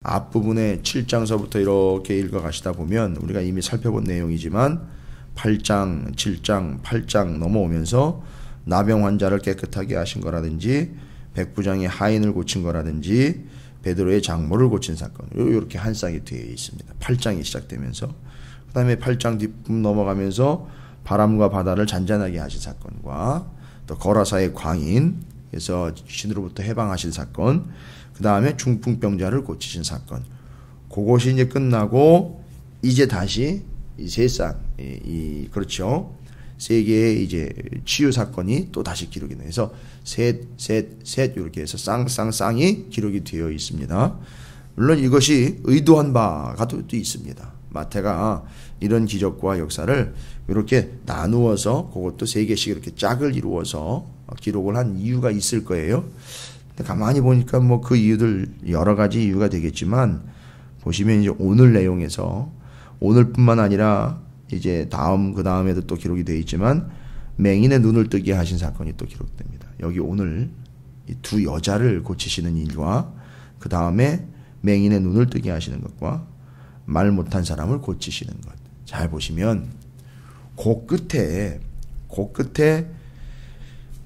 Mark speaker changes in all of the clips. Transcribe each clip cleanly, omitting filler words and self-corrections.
Speaker 1: 앞부분에 7장서부터 이렇게 읽어가시다 보면 우리가 이미 살펴본 내용이지만 8장, 7장, 8장 넘어오면서 나병 환자를 깨끗하게 하신 거라든지 백부장의 하인을 고친 거라든지 베드로의 장모를 고친 사건, 이렇게 한 쌍이 되어 있습니다. 8장이 시작되면서 그 다음에 8장 뒷부분 넘어가면서 바람과 바다를 잔잔하게 하신 사건과 또 거라사의 광인에서 귀신으로부터 해방하신 사건, 그 다음에 중풍병자를 고치신 사건, 그것이 이제 끝나고 이제 다시 이 세 쌍, 그렇죠. 세 개의 이제 치유 사건이 또 다시 기록이 돼요. 그래서 셋 이렇게 해서 쌍이 기록이 되어 있습니다. 물론 이것이 의도한 바가 또 있습니다. 마태가 이런 기적과 역사를 이렇게 나누어서 그것도 세 개씩 이렇게 짝을 이루어서 기록을 한 이유가 있을 거예요. 근데 가만히 보니까 뭐 그 이유들 여러 가지 이유가 되겠지만 보시면 이제 오늘 내용에서 오늘뿐만 아니라 이제 그 다음에도 또 기록이 되어 있지만 맹인의 눈을 뜨게 하신 사건이 또 기록됩니다. 여기 오늘 이 두 여자를 고치시는 일과 그 다음에 맹인의 눈을 뜨게 하시는 것과 말 못한 사람을 고치시는 것. 잘 보시면 그 끝에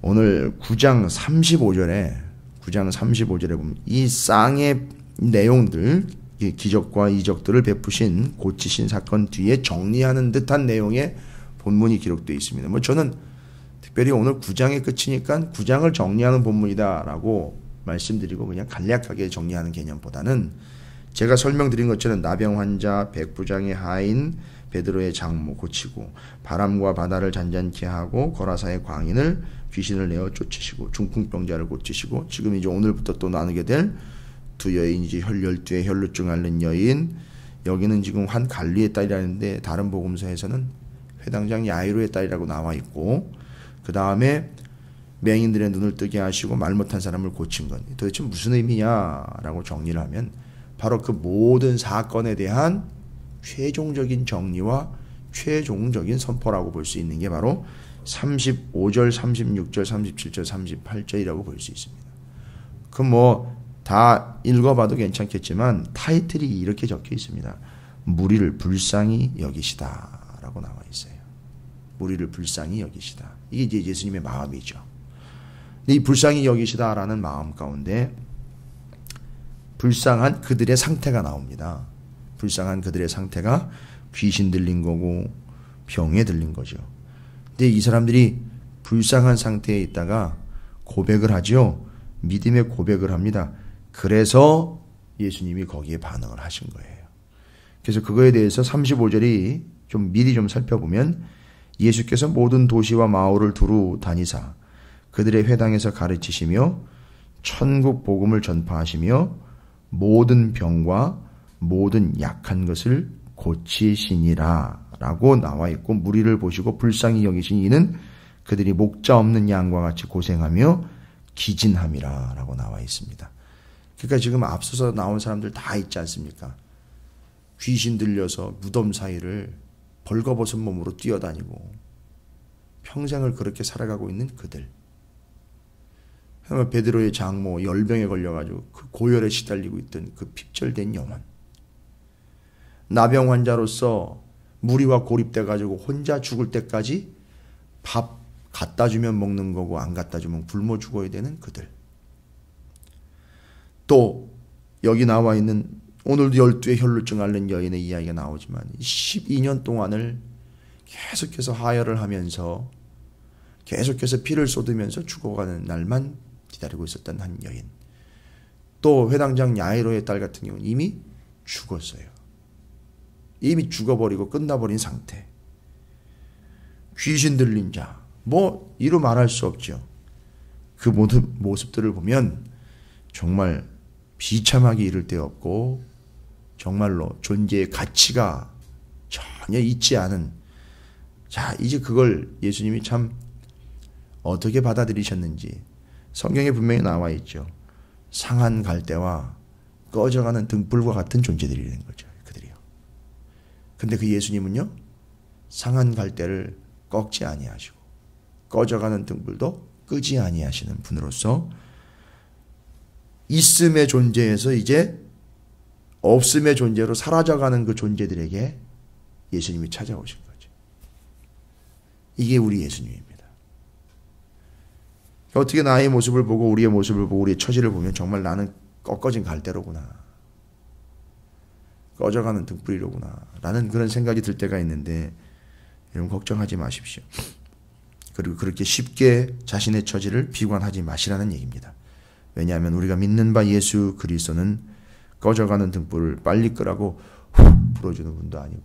Speaker 1: 오늘 9장 35절에 보면 이 쌍의 내용들, 기적과 이적들을 베푸신 고치신 사건 뒤에 정리하는 듯한 내용의 본문이 기록되어 있습니다. 뭐 저는 특별히 오늘 9장의 끝이니까 9장을 정리하는 본문이다라고 말씀드리고 그냥 간략하게 정리하는 개념보다는 제가 설명드린 것처럼 나병 환자, 백부장의 하인, 베드로의 장모 고치고 바람과 바다를 잔잔케 하고 거라사의 광인을 귀신을 내어 쫓으시고 중풍병자를 고치시고 지금 이제 오늘부터 또 나누게 될 두 여인이지 혈열두에 혈루증 앓는 여인, 여기는 지금 한 갈리의 딸이라는데 다른 복음서에서는 회당장 야이로의 딸이라고 나와 있고 그 다음에 맹인들의 눈을 뜨게 하시고 말 못한 사람을 고친 것 도대체 무슨 의미냐라고 정리를 하면 바로 그 모든 사건에 대한 최종적인 정리와 최종적인 선포라고 볼 수 있는 게 바로 35절, 36절, 37절, 38절이라고 볼 수 있습니다. 그 뭐 다 읽어봐도 괜찮겠지만 타이틀이 이렇게 적혀 있습니다. 무리를 불쌍히 여기시다 라고 나와 있어요. 무리를 불쌍히 여기시다. 이게 이제 예수님의 마음이죠. 이 불쌍히 여기시다라는 마음 가운데 불쌍한 그들의 상태가 나옵니다. 불쌍한 그들의 상태가 귀신 들린 거고 병에 들린 거죠. 근데 이 사람들이 불쌍한 상태에 있다가 고백을 하죠. 믿음의 고백을 합니다. 그래서 예수님이 거기에 반응을 하신 거예요. 그래서 그거에 대해서 35절이 좀 미리 좀 살펴보면 예수께서 모든 도시와 마을을 두루 다니사 그들의 회당에서 가르치시며 천국 복음을 전파하시며 모든 병과 모든 약한 것을 고치시니라 라고 나와 있고 무리를 보시고 불쌍히 여기신 이는 그들이 목자 없는 양과 같이 고생하며 기진함이라 라고 나와 있습니다. 그러니까 지금 앞서서 나온 사람들 다 있지 않습니까? 귀신 들려서 무덤 사이를 벌거벗은 몸으로 뛰어다니고 평생을 그렇게 살아가고 있는 그들. 베드로의 장모 열병에 걸려가지고 그 고열에 시달리고 있던 그 핍절된 영혼. 나병 환자로서 무리와 고립돼가지고 혼자 죽을 때까지 밥 갖다 주면 먹는 거고 안 갖다 주면 굶어 죽어야 되는 그들. 또 여기 나와 있는 오늘도 12의 혈루증 앓는 여인의 이야기가 나오지만 12년 동안을 계속해서 하혈을 하면서 계속해서 피를 쏟으면서 죽어가는 날만 기다리고 있었던 한 여인. 또 회당장 야이로의 딸 같은 경우는 이미 죽었어요. 이미 죽어버리고 끝나버린 상태. 귀신 들린 자. 뭐 이루 말할 수 없죠. 그 모든 모습들을 보면 정말 비참하기 이를 데 없고 정말로 존재의 가치가 전혀 있지 않은. 자, 이제 그걸 예수님이 참 어떻게 받아들이셨는지 성경에 분명히 나와 있죠. 상한 갈대와 꺼져가는 등불과 같은 존재들이라는 거죠. 그들이요. 근데 그 예수님은요. 상한 갈대를 꺾지 아니하시고 꺼져가는 등불도 끄지 아니하시는 분으로서 있음의 존재에서 이제 없음의 존재로 사라져가는 그 존재들에게 예수님이 찾아오신 거죠. 이게 우리 예수님입니다. 어떻게 나의 모습을 보고 우리의 모습을 보고 우리의 처지를 보면 정말 나는 꺾어진 갈대로구나. 꺼져가는 등불이로구나. 라는 그런 생각이 들 때가 있는데 여러분 걱정하지 마십시오. 그리고 그렇게 쉽게 자신의 처지를 비관하지 마시라는 얘기입니다. 왜냐하면 우리가 믿는 바 예수 그리스도는 꺼져가는 등불을 빨리 끄라고 훅 불어주는 분도 아니고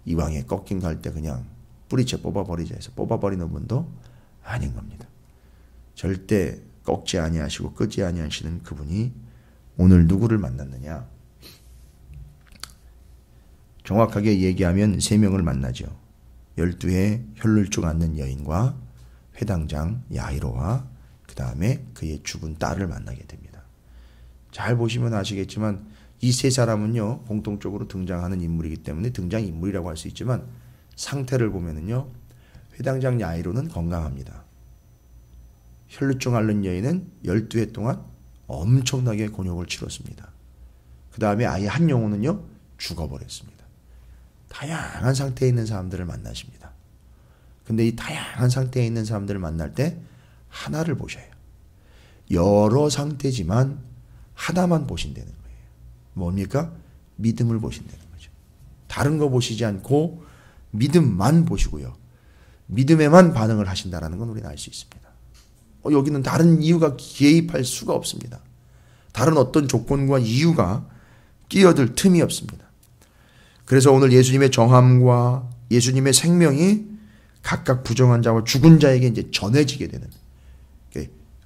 Speaker 1: 이왕에 꺾인 갈대 그냥 뿌리채 뽑아버리자 해서 뽑아버리는 분도 아닌 겁니다. 절대 꺾지 아니하시고 끄지 아니하시는 그분이 오늘 누구를 만났느냐? 정확하게 얘기하면 3명을 만나죠. 12해 혈룰증 앓는 여인과 회당장 야이로와 그 다음에 그의 죽은 딸을 만나게 됩니다. 잘 보시면 아시겠지만 이 3사람은요 공통적으로 등장하는 인물이기 때문에 등장인물이라고 할 수 있지만 상태를 보면은요 회당장 야이로는 건강합니다. 혈루증 앓는 여인은 12해 동안 엄청나게 곤욕을 치렀습니다. 그 다음에 아예 한 영혼은요 죽어버렸습니다. 다양한 상태에 있는 사람들을 만나십니다. 근데 이 다양한 상태에 있는 사람들을 만날 때 하나를 보셔요. 여러 상태지만 하나만 보신다는 거예요. 뭡니까? 믿음을 보신다는 거죠. 다른 거 보시지 않고 믿음만 보시고요. 믿음에만 반응을 하신다는 건 우리는 알 수 있습니다. 여기는 다른 이유가 개입할 수가 없습니다. 다른 어떤 조건과 이유가 끼어들 틈이 없습니다. 그래서 오늘 예수님의 정함과 예수님의 생명이 각각 부정한 자와 죽은 자에게 이제 전해지게 되는,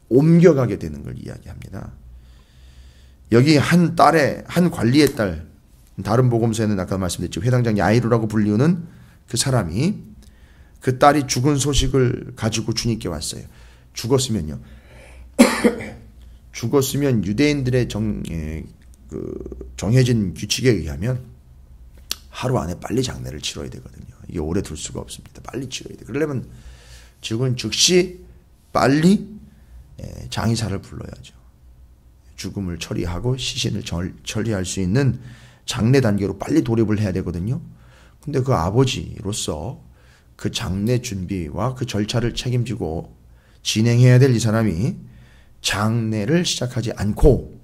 Speaker 1: 옮겨가게 되는 걸 이야기합니다. 여기 한 관리의 딸, 다른 복음서에는 아까 말씀드렸죠. 회당장 야이로라고 불리우는 그 사람이 그 딸이 죽은 소식을 가지고 주님께 왔어요. 죽었으면요. 죽었으면 유대인들의 정해진 규칙에 의하면 하루 안에 빨리 장례를 치러야 되거든요. 이게 오래 둘 수가 없습니다. 빨리 치러야 돼. 그러려면 죽은 즉시 빨리 장의사를 불러야죠. 죽음을 처리하고 시신을 처리할 수 있는 장례 단계로 빨리 돌입을 해야 되거든요. 근데 그 아버지로서 그 장례 준비와 그 절차를 책임지고 진행해야 될 이 사람이 장례를 시작하지 않고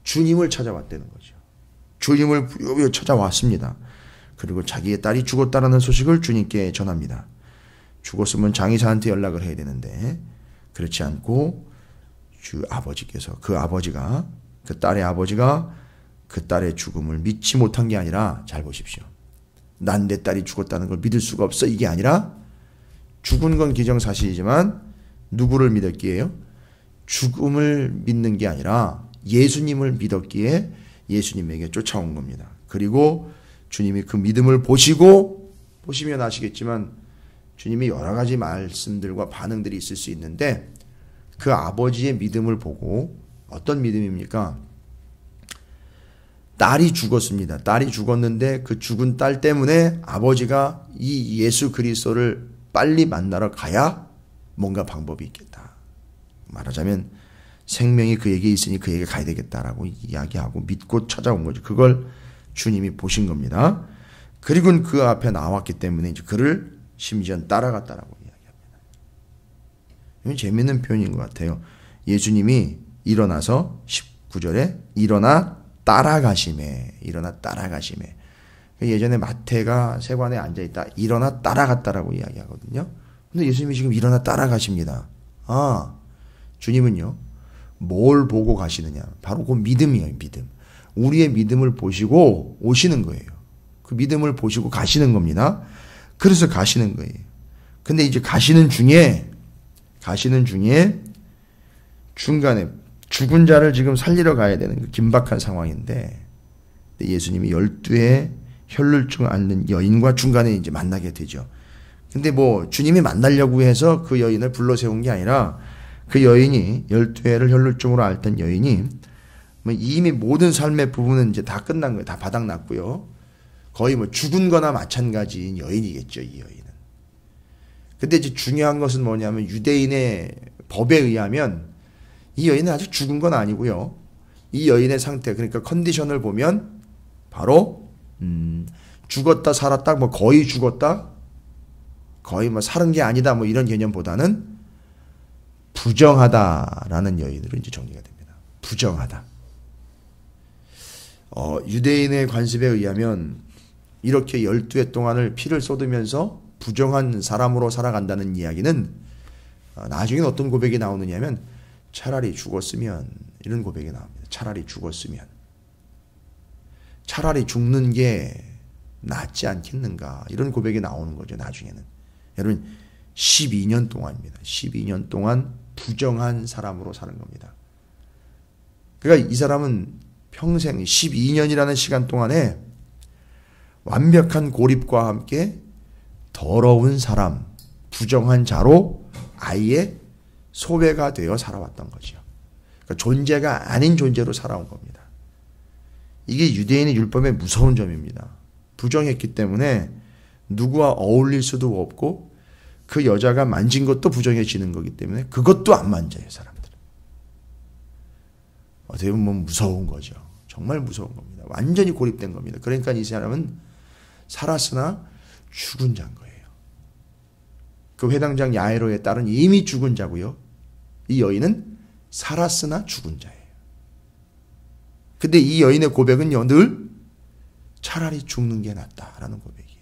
Speaker 1: 주님을 찾아왔다는 거죠. 주님을 부여부여 찾아왔습니다. 그리고 자기의 딸이 죽었다라는 소식을 주님께 전합니다. 죽었으면 장의사한테 연락을 해야 되는데 그렇지 않고 그 딸의 아버지가 그 딸의 죽음을 믿지 못한 게 아니라, 잘 보십시오. 난 내 딸이 죽었다는 걸 믿을 수가 없어. 이게 아니라 죽은 건 기정사실이지만 누구를 믿었기에요? 죽음을 믿는 게 아니라 예수님을 믿었기에 예수님에게 쫓아온 겁니다. 그리고 주님이 그 믿음을 보시면 아시겠지만 주님이 여러 가지 말씀들과 반응들이 있을 수 있는데 그 아버지의 믿음을 보고, 어떤 믿음입니까? 딸이 죽었습니다. 딸이 죽었는데 그 죽은 딸 때문에 아버지가 이 예수 그리스도를 빨리 만나러 가야 뭔가 방법이 있겠다. 말하자면 생명이 그에게 있으니 그에게 가야 되겠다라고 이야기하고 믿고 찾아온 거죠. 그걸 주님이 보신 겁니다. 그리고 그 앞에 나왔기 때문에 이제 그를 심지어 따라갔다라고 이야기합니다. 이건 재미있는 표현인 것 같아요. 예수님이 일어나서 19절에 일어나 따라가심에. 예전에 마태가 세관에 앉아있다 일어나 따라갔다라고 이야기하거든요. 근데 예수님이 지금 일어나 따라가십니다. 주님은요 뭘 보고 가시느냐, 바로 그 믿음이에요. 믿음. 우리의 믿음을 보시고 오시는 거예요. 그 믿음을 보시고 가시는 겁니다. 그래서 가시는 거예요. 근데 이제 가시는 중에 중간에 죽은 자를 지금 살리러 가야 되는 그 긴박한 상황인데 예수님이 12의 혈룰증 앓는 여인과 중간에 이제 만나게 되죠. 근데 주님이 만나려고 해서 그 여인을 불러 세운 게 아니라 그 여인이 12회를 혈룰증으로 앓던 여인이 이미 모든 삶의 부분은 이제 다 끝난 거예요. 다 바닥났고요. 거의 죽은 거나 마찬가지인 여인이겠죠, 이 여인은. 근데 이제 중요한 것은 뭐냐면 유대인의 법에 의하면 이 여인은 아직 죽은 건 아니고요. 이 여인의 상태, 그러니까 컨디션을 보면 바로 죽었다 살았다, 뭐 거의 죽었다, 거의 뭐 살은 게 아니다, 뭐 이런 개념보다는 부정하다라는 여인으로 이제 정리가 됩니다. 부정하다. 유대인의 관습에 의하면 이렇게 12해 동안을 피를 쏟으면서 부정한 사람으로 살아간다는 이야기는 나중에 어떤 고백이 나오느냐면 차라리 죽었으면, 이런 고백이 나옵니다. 차라리 죽었으면, 차라리 죽는 게 낫지 않겠는가, 이런 고백이 나오는 거죠. 나중에는 여러분 12년 동안입니다. 12년 동안 부정한 사람으로 사는 겁니다. 그러니까 이 사람은 평생 12년이라는 시간 동안에 완벽한 고립과 함께 더러운 사람, 부정한 자로 아예 소외가 되어 살아왔던 거죠. 그러니까 존재가 아닌 존재로 살아온 겁니다. 이게 유대인의 율법의 무서운 점입니다. 부정했기 때문에 누구와 어울릴 수도 없고 그 여자가 만진 것도 부정해지는 거기 때문에 그것도 안 만져요, 사람들은. 어떻게 보면 무서운 거죠. 정말 무서운 겁니다. 완전히 고립된 겁니다. 그러니까 이 사람은 살았으나 죽은 자인 거예요. 그 회당장 야이로의 딸은 이미 죽은 자고요. 이 여인은 살았으나 죽은 자예요. 근데 이 여인의 고백은요, 늘 차라리 죽는 게 낫다라는 고백이에요.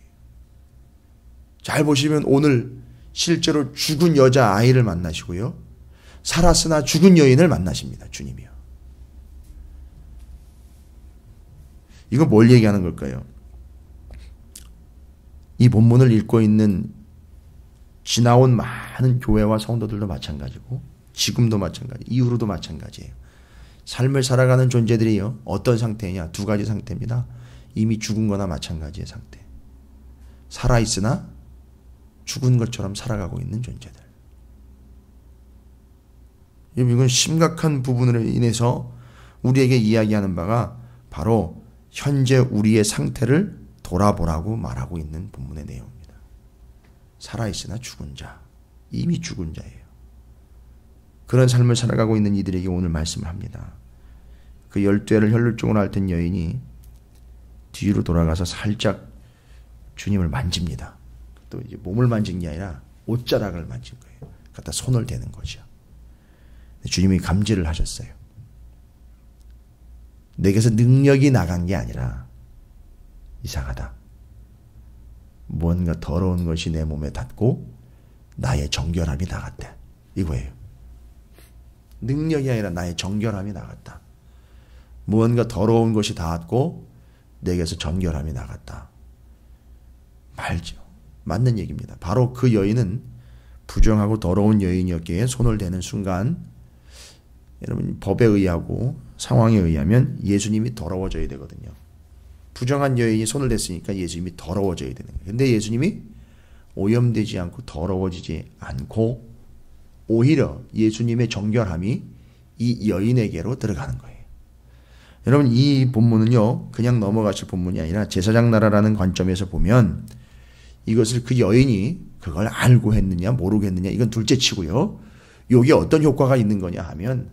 Speaker 1: 잘 보시면 오늘 실제로 죽은 여자 아이를 만나시고요, 살았으나 죽은 여인을 만나십니다. 주님이요. 이거 뭘 얘기하는 걸까요? 이 본문을 읽고 있는 지나온 많은 교회와 성도들도 마찬가지고 지금도 마찬가지, 이후로도 마찬가지예요. 삶을 살아가는 존재들이요, 어떤 상태냐? 두 가지 상태입니다. 이미 죽은 거나 마찬가지의 상태. 살아있으나 죽은 것처럼 살아가고 있는 존재들. 이건 심각한 부분으로 인해서 우리에게 이야기하는 바가 바로 현재 우리의 상태를 돌아보라고 말하고 있는 본문의 내용입니다. 살아있으나 죽은 자, 이미 죽은 자예요. 그런 삶을 살아가고 있는 이들에게 오늘 말씀을 합니다. 그 12해를 혈루증으로 앓던 여인이 뒤로 돌아가서 살짝 주님을 만집니다. 또 이제 몸을 만진 게 아니라 옷자락을 만진 거예요. 갖다 손을 대는 거죠. 주님이 감지를 하셨어요. 내게서 능력이 나간 게 아니라 이상하다. 무언가 더러운 것이 내 몸에 닿고 나의 정결함이 나갔다. 이거예요. 능력이 아니라 나의 정결함이 나갔다. 무언가 더러운 것이 닿았고 내게서 정결함이 나갔다. 말죠. 맞는 얘기입니다. 바로 그 여인은 부정하고 더러운 여인이었기에 손을 대는 순간, 여러분 법에 의하고 상황에 의하면 예수님이 더러워져야 되거든요. 부정한 여인이 손을 댔으니까 예수님이 더러워져야 되는 거예요. 근데 예수님이 오염되지 않고 더러워지지 않고 오히려 예수님의 정결함이 이 여인에게로 들어가는 거예요. 여러분 이 본문은요, 그냥 넘어가실 본문이 아니라 제사장 나라라는 관점에서 보면 이것을 그 여인이 그걸 알고 했느냐 모르겠느냐 이건 둘째 치고요, 이게 어떤 효과가 있는 거냐 하면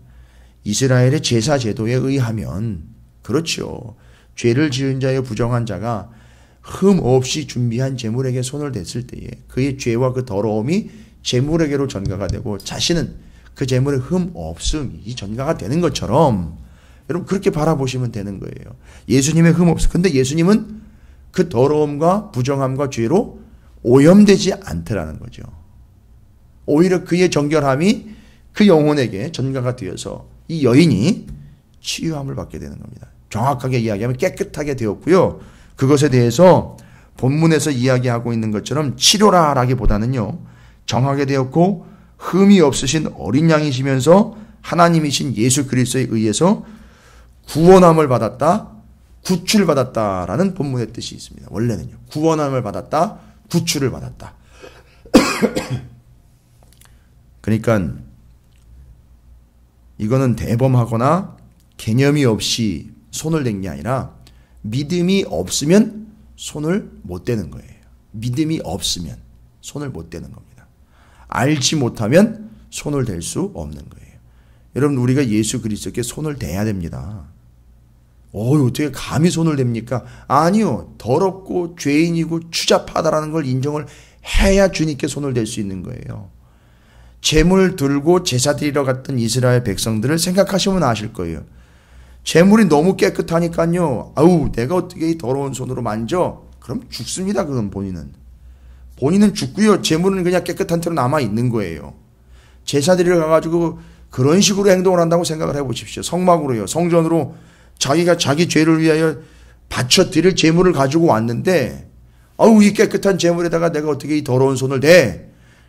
Speaker 1: 이스라엘의 제사 제도에 의하면 그렇죠. 죄를 지은 자의 부정한 자가 흠 없이 준비한 제물에게 손을 댔을 때에 그의 죄와 그 더러움이 제물에게로 전가가 되고 자신은 그 제물의 흠 없음이 전가가 되는 것처럼 여러분 그렇게 바라보시면 되는 거예요. 예수님의 흠 없음. 근데 예수님은 그 더러움과 부정함과 죄로 오염되지 않더라는 거죠. 오히려 그의 정결함이 그 영혼에게 전가가 되어서 이 여인이 치유함을 받게 되는 겁니다. 정확하게 이야기하면 깨끗하게 되었고요. 그것에 대해서 본문에서 이야기하고 있는 것처럼 치료라라기보다는요, 정하게 되었고 흠이 없으신 어린 양이시면서 하나님이신 예수 그리스도에 의해서 구원함을 받았다, 구출받았다라는 본문의 뜻이 있습니다. 원래는요, 구원함을 받았다, 구출을 받았다. 그러니까 이거는 대범하거나 개념이 없이 손을 댄 게 아니라 믿음이 없으면 손을 못 대는 거예요. 믿음이 없으면 손을 못 대는 겁니다. 알지 못하면 손을 댈 수 없는 거예요. 여러분 우리가 예수 그리스도께 손을 대야 됩니다. 어떻게 감히 손을 댑니까? 아니요. 더럽고 죄인이고 추잡하다라는 걸 인정을 해야 주님께 손을 댈 수 있는 거예요. 제물 들고 제사 드리러 갔던 이스라엘 백성들을 생각하시면 아실 거예요. 제물이 너무 깨끗하니까요. 내가 어떻게 이 더러운 손으로 만져? 그럼 죽습니다. 그건 본인은 죽고요. 제물은 그냥 깨끗한 채로 남아 있는 거예요. 제사 드리러 가가지고 그런 식으로 행동을 한다고 생각을 해보십시오. 성막으로요. 성전으로 자기가 자기 죄를 위하여 바쳐 드릴 제물을 가지고 왔는데 이 깨끗한 제물에다가 내가 어떻게 이 더러운 손을 대?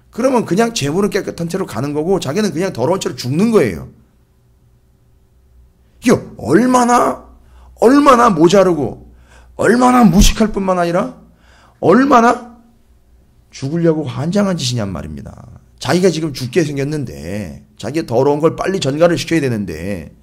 Speaker 1: 그러면 그냥 제물은 깨끗한 채로 가는 거고 자기는 그냥 더러운 채로 죽는 거예요. 이게 얼마나 모자르고 얼마나 무식할 뿐만 아니라 얼마나 죽으려고 환장한 짓이냔 말입니다. 자기가 지금 죽게 생겼는데 자기의 더러운 걸 빨리 전가를 시켜야 되는데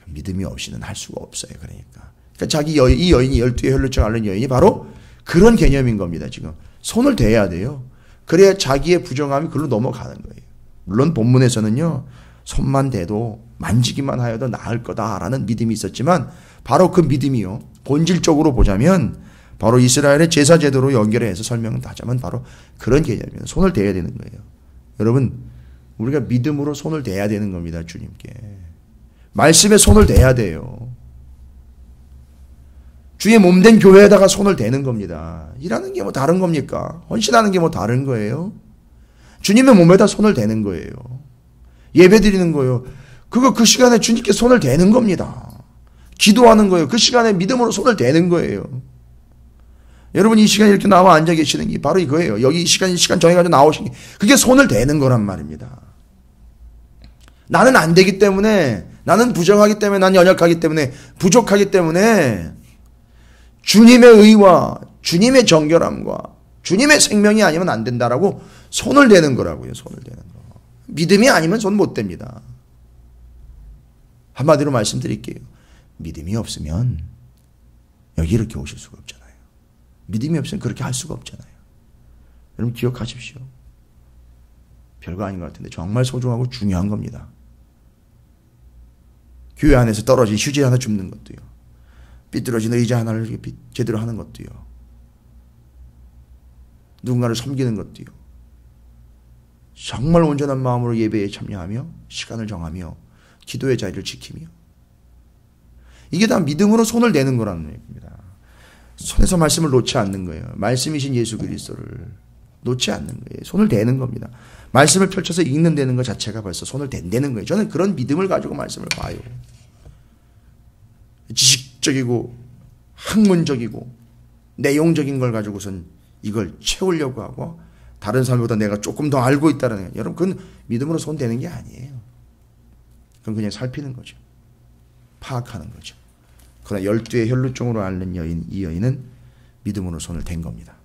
Speaker 1: 믿음이 없이는 할 수가 없어요. 그러니까 이 여인이 12의 혈루증 앓는 여인이 바로 그런 개념인 겁니다. 지금 손을 대야 돼요. 그래야 자기의 부정함이 글로 넘어가는 거예요. 물론 본문에서는요. 손만 대도 만지기만 하여도 나을 거다라는 믿음이 있었지만 바로 그 믿음이요. 본질적으로 보자면 바로 이스라엘의 제사 제도로 연결해서 설명을 하자면 바로 그런 개념이에요. 손을 대야 되는 거예요. 여러분 우리가 믿음으로 손을 대야 되는 겁니다. 주님께. 말씀에 손을 대야 돼요. 주의 몸된 교회에다가 손을 대는 겁니다. 일하는 게 뭐 다른 겁니까? 헌신하는 게 뭐 다른 거예요? 주님의 몸에다 손을 대는 거예요. 예배 드리는 거예요. 그 시간에 주님께 손을 대는 겁니다. 기도하는 거예요. 그 시간에 믿음으로 손을 대는 거예요. 여러분 이 시간에 이렇게 나와 앉아 계시는 게 바로 이거예요. 여기 이 시간 정해가지고 나오신 게 그게 손을 대는 거란 말입니다. 나는 안 되기 때문에 나는 부정하기 때문에 난 연약하기 때문에 부족하기 때문에 주님의 의와 주님의 정결함과 주님의 생명이 아니면 안 된다라고 손을 대는 거라고요. 손을 대는 거. 믿음이 아니면 손 못 댑니다. 한마디로 말씀드릴게요. 믿음이 없으면 여기 이렇게 오실 수가 없잖아요. 믿음이 없으면 그렇게 할 수가 없잖아요. 여러분 기억하십시오. 별거 아닌 것 같은데 정말 소중하고 중요한 겁니다. 교회 안에서 떨어진 휴지 하나 줍는 것도요. 삐뚤어진 의자 하나를 제대로 하는 것도요. 누군가를 섬기는 것도요. 정말 온전한 마음으로 예배에 참여하며 시간을 정하며 기도의 자리를 지키며 이게 다 믿음으로 손을 대는 거라는 얘기입니다. 손에서 말씀을 놓지 않는 거예요. 말씀이신 예수 그리스도를 놓지 않는 거예요. 손을 대는 겁니다. 말씀을 펼쳐서 읽는다는 것 자체가 벌써 손을 댄다는 거예요. 저는 그런 믿음을 가지고 말씀을 봐요. 지식적이고 학문적이고 내용적인 걸 가지고선 이걸 채우려고 하고 다른 사람보다 내가 조금 더 알고 있다는 거예요. 여러분 그건 믿음으로 손 대는 게 아니에요. 그건 그냥 살피는 거죠. 파악하는 거죠. 그러나 12의 혈루증으로 앓는 여인, 이 여인은 믿음으로 손을 댄 겁니다.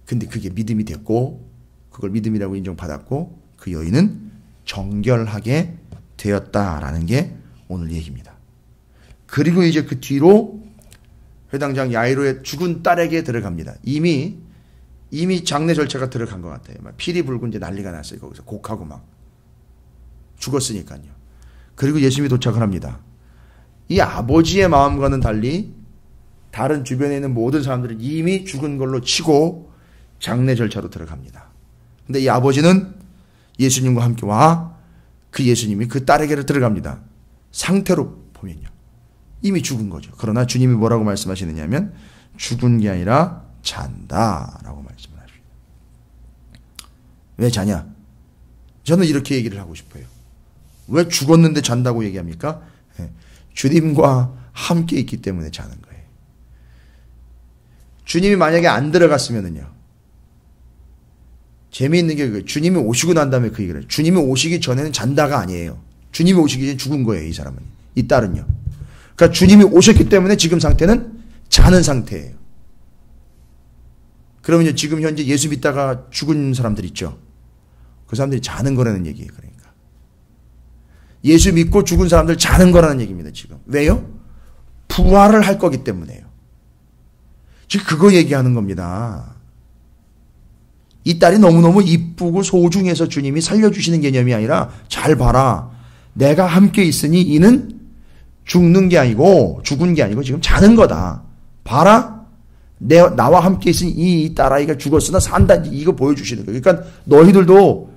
Speaker 1: 근데 그게 믿음이 됐고 그걸 믿음이라고 인정받았고 그 여인은 정결하게 되었다라는 게 오늘 얘기입니다. 그리고 이제 그 뒤로 회당장 야이로의 죽은 딸에게 들어갑니다. 이미 장례 절차가 들어간 것 같아요. 막 피리 불고 이제 난리가 났어요. 거기서 곡하고 막 죽었으니까요. 그리고 예수님이 도착을 합니다. 이 아버지의 마음과는 달리 다른 주변에 있는 모든 사람들은 이미 죽은 걸로 치고 장례 절차로 들어갑니다. 근데 이 아버지는 예수님과 함께 와 그 예수님이 그 딸에게로 들어갑니다. 상태로 보면요. 이미 죽은 거죠. 그러나 주님이 뭐라고 말씀하시느냐 하면 죽은 게 아니라 잔다라고 말씀을 하십니다. 왜 자냐? 저는 이렇게 얘기를 하고 싶어요. 왜 죽었는데 잔다고 얘기합니까? 주님과 함께 있기 때문에 자는 거예요. 주님이 만약에 안 들어갔으면은요. 재미있는 게 그거예요. 주님이 오시고 난 다음에 그 얘기를 해요. 주님이 오시기 전에는 잔다가 아니에요. 주님이 오시기 전에 죽은 거예요. 이 사람은. 이 딸은요. 그러니까 주님이 오셨기 때문에 지금 상태는 자는 상태예요. 그러면요. 지금 현재 예수 믿다가 죽은 사람들 있죠. 그 사람들이 자는 거라는 얘기예요. 그러니까. 예수 믿고 죽은 사람들 자는 거라는 얘기입니다. 지금. 왜요? 부활을 할 거기 때문에요. 지금 그거 얘기하는 겁니다. 이 딸이 너무너무 이쁘고 소중해서 주님이 살려주시는 개념이 아니라 잘 봐라. 내가 함께 있으니 이는 죽는 게 아니고 죽은 게 아니고 지금 자는 거다. 봐라. 나와 함께 있으니 이 딸아이가 죽었으나 산다. 이거 보여주시는 거예요. 그러니까 너희들도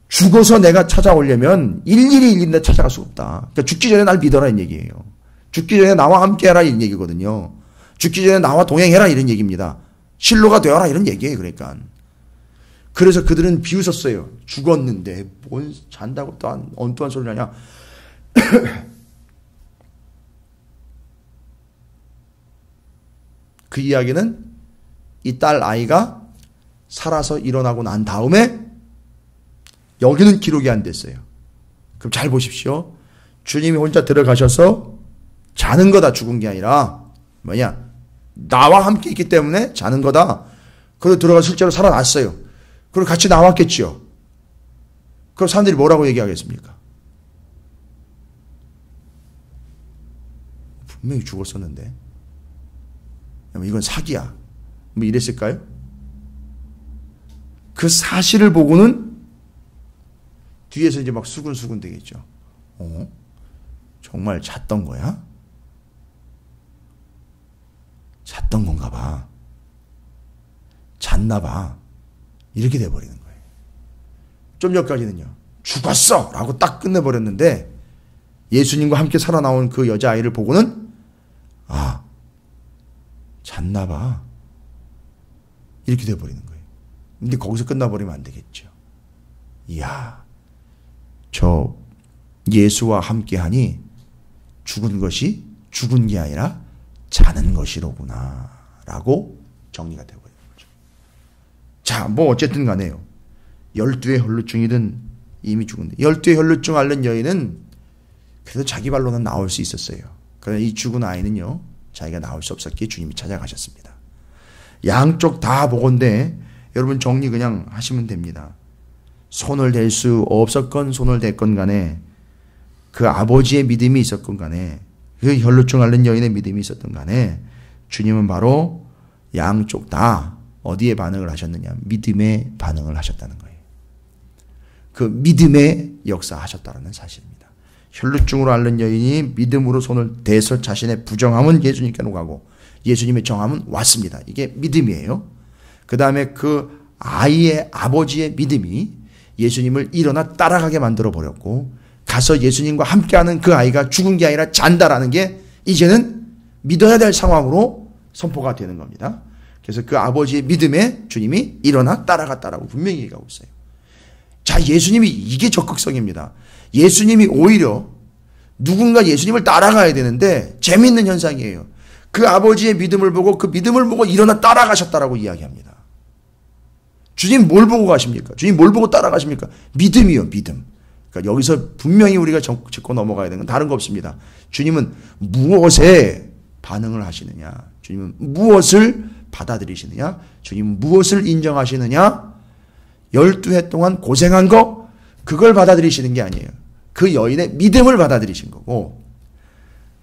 Speaker 1: 죽어서 내가 찾아오려면 일일이 내 찾아갈 수 없다. 그러니까 죽기 전에 날 믿어라 이런 얘기예요. 죽기 전에 나와 함께 해라 이런 얘기거든요. 죽기 전에 나와 동행해라 이런 얘기입니다. 실로가 되어라 이런 얘기예요. 그러니까. 그래서 그들은 비웃었어요. 죽었는데 뭔 잔다고 또 엉뚱한 소리를 하냐. 그 이야기는 이 딸 아이가 살아서 일어나고 난 다음에 여기는 기록이 안 됐어요. 그럼 잘 보십시오. 주님이 혼자 들어가셔서 자는 거다. 죽은 게 아니라 뭐냐. 나와 함께 있기 때문에 자는 거다. 그리고 들어가 실제로 살아났어요. 그리고 같이 나왔겠지요. 그럼 사람들이 뭐라고 얘기하겠습니까? 분명히 죽었었는데. 이건 사기야. 뭐 이랬을까요? 그 사실을 보고는 뒤에서 이제 막 수근수근 되겠죠. 정말 잤던 거야? 잤던 건가 봐. 잤나 봐. 이렇게 돼버리는 거예요. 좀 전까지는요. 죽었어! 라고 딱 끝내버렸는데 예수님과 함께 살아나온 그 여자아이를 보고는 아, 잤나 봐. 이렇게 돼버리는 거예요. 근데 거기서 끝나버리면 안 되겠죠. 이야, 저 예수와 함께하니 죽은 것이 죽은 게 아니라 자는 것이로구나 라고 정리가 되어버리는 거죠. 자, 뭐 어쨌든 간에요. 12의 혈루증이든 이미 죽은데 12의 혈루증 앓는 여인은 그래도 자기 발로는 나올 수 있었어요. 그러나 이 죽은 아이는요. 자기가 나올 수 없었기에 주님이 찾아가셨습니다. 양쪽 다 보건대 여러분 정리 그냥 하시면 됩니다. 손을 댈 수 없었건 손을 댔건 간에 그 아버지의 믿음이 있었건 간에 그 혈루증 앓는 여인의 믿음이 있었던 간에 주님은 바로 양쪽 다 어디에 반응을 하셨느냐. 믿음에 반응을 하셨다는 거예요. 그 믿음에 역사하셨다는 사실입니다. 혈루증으로 앓는 여인이 믿음으로 손을 대서 자신의 부정함은 예수님께로 가고 예수님의 정함은 왔습니다. 이게 믿음이에요. 그 다음에 그 아이의 아버지의 믿음이 예수님을 일어나 따라가게 만들어 버렸고 가서 예수님과 함께하는 그 아이가 죽은 게 아니라 잔다라는 게 이제는 믿어야 될 상황으로 선포가 되는 겁니다. 그래서 그 아버지의 믿음에 주님이 일어나 따라갔다라고 분명히 얘기하고 있어요. 자, 예수님이 이게 적극성입니다. 예수님이 오히려 누군가 예수님을 따라가야 되는데 재미있는 현상이에요. 그 아버지의 믿음을 보고 그 믿음을 보고 일어나 따라가셨다라고 이야기합니다. 주님 뭘 보고 가십니까? 주님 뭘 보고 따라가십니까? 믿음이요, 믿음. 그러니까 여기서 분명히 우리가 짚고 넘어가야 되는 건 다른 거 없습니다. 주님은 무엇에 반응을 하시느냐? 주님은 무엇을 받아들이시느냐? 주님은 무엇을 인정하시느냐? 12해 동안 고생한 거 그걸 받아들이시는 게 아니에요. 그 여인의 믿음을 받아들이신 거고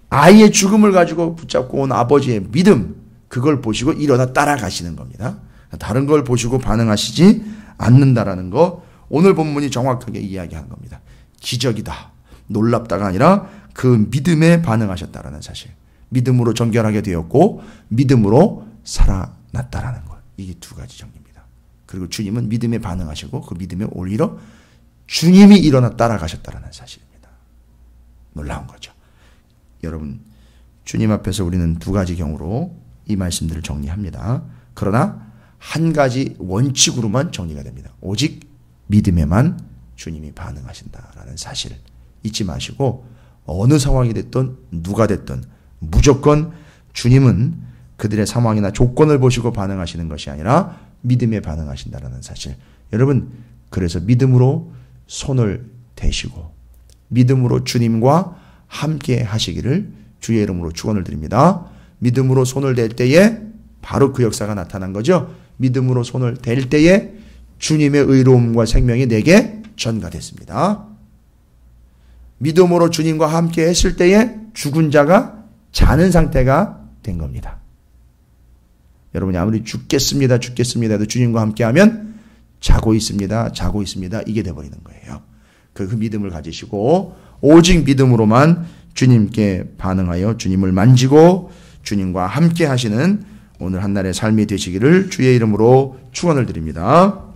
Speaker 1: 아이의 죽음을 가지고 붙잡고 온 아버지의 믿음 그걸 보시고 일어나 따라가시는 겁니다. 다른 걸 보시고 반응하시지 않는다라는 거 오늘 본문이 정확하게 이야기한 겁니다. 기적이다. 놀랍다가 아니라 그 믿음에 반응하셨다라는 사실. 믿음으로 정결하게 되었고 믿음으로 살아났다라는 것. 이게 두 가지 정리입니다. 그리고 주님은 믿음에 반응하시고 그 믿음에 오히려 주님이 일어나 따라가셨다라는 사실입니다. 놀라운 거죠. 여러분 주님 앞에서 우리는 두 가지 경우로 이 말씀들을 정리합니다. 그러나 한 가지 원칙으로만 정리가 됩니다. 오직 믿음에만 주님이 반응하신다라는 사실 잊지 마시고 어느 상황이 됐든 누가 됐든 무조건 주님은 그들의 상황이나 조건을 보시고 반응하시는 것이 아니라 믿음에 반응하신다라는 사실. 여러분 그래서 믿음으로 손을 대시고 믿음으로 주님과 함께 하시기를 주의 이름으로 축원을 드립니다. 믿음으로 손을 댈 때에 바로 그 역사가 나타난 거죠. 믿음으로 손을 댈 때에 주님의 의로움과 생명이 내게 전가됐습니다. 믿음으로 주님과 함께 했을 때에 죽은 자가 자는 상태가 된 겁니다. 여러분이 아무리 죽겠습니다 해도 주님과 함께하면 자고 있습니다 이게 돼버리는 거예요. 그 믿음을 가지시고 오직 믿음으로만 주님께 반응하여 주님을 만지고 주님과 함께 하시는 오늘 한날의 삶이 되시기를 주의 이름으로 축원을 드립니다.